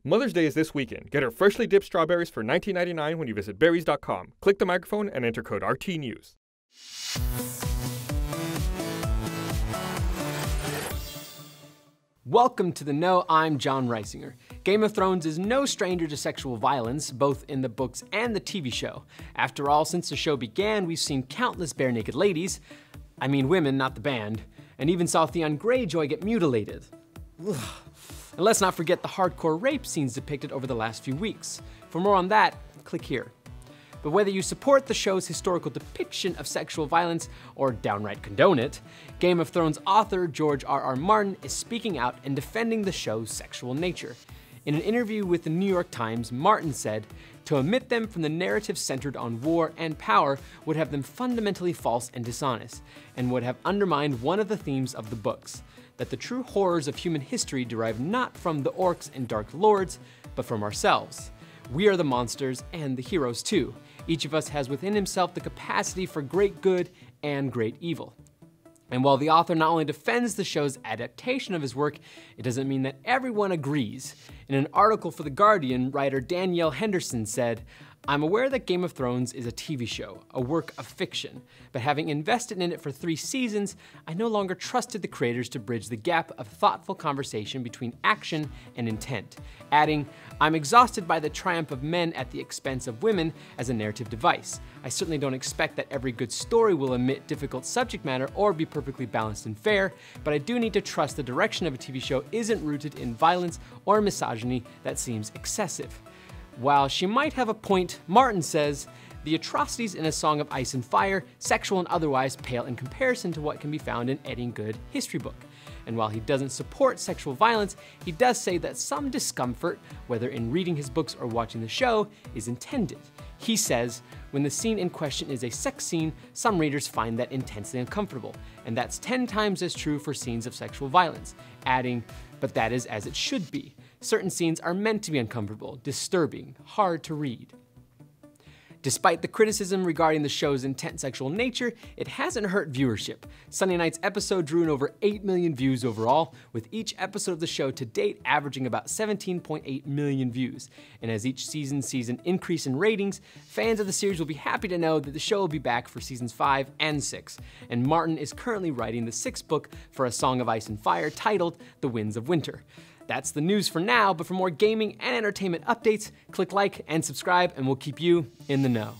Mother's Day is this weekend. Get her freshly dipped strawberries for $19.99 when you visit berries.com. Click the microphone and enter code RTNews. Welcome to The Know, I'm Jon Risinger. Game of Thrones is no stranger to sexual violence, both in the books and the TV show. After all, since the show began, we've seen countless bare-naked ladies, I mean women, not the band, and even saw Theon Greyjoy get mutilated. Ugh. And let's not forget the hardcore rape scenes depicted over the last few weeks. For more on that, click here. But whether you support the show's historical depiction of sexual violence or downright condone it, Game of Thrones author George R.R. Martin is speaking out and defending the show's sexual nature. In an interview with the New York Times, Martin said, "To omit them from the narrative centered on war and power would have them fundamentally false and dishonest, and would have undermined one of the themes of the books, that the true horrors of human history derive not from the orcs and dark lords, but from ourselves. We are the monsters and the heroes too. Each of us has within himself the capacity for great good and great evil." And while the author not only defends the show's adaptation of his work, it doesn't mean that everyone agrees. In an article for The Guardian, writer Danielle Henderson said, "I'm aware that Game of Thrones is a TV show, a work of fiction, but having invested in it for 3 seasons, I no longer trusted the creators to bridge the gap of thoughtful conversation between action and intent," adding, "I'm exhausted by the triumph of men at the expense of women as a narrative device. I certainly don't expect that every good story will omit difficult subject matter or be perfectly balanced and fair, but I do need to trust the direction of a TV show isn't rooted in violence or misogyny that seems excessive." While she might have a point, Martin says, "The atrocities in A Song of Ice and Fire, sexual and otherwise, pale in comparison to what can be found in any good history book." And while he doesn't support sexual violence, he does say that some discomfort, whether in reading his books or watching the show, is intended. He says, "When the scene in question is a sex scene, some readers find that intensely uncomfortable, and that's 10 times as true for scenes of sexual violence," adding, "But that is as it should be. Certain scenes are meant to be uncomfortable, disturbing, hard to read." Despite the criticism regarding the show's intense sexual nature, it hasn't hurt viewership. Sunday night's episode drew in over 8 million views overall, with each episode of the show to date averaging about 17.8 million views. And as each season sees an increase in ratings, fans of the series will be happy to know that the show will be back for seasons 5 and 6. And Martin is currently writing the 6th book for A Song of Ice and Fire titled The Winds of Winter. That's the news for now, but for more gaming and entertainment updates, click like and subscribe, and we'll keep you in the know.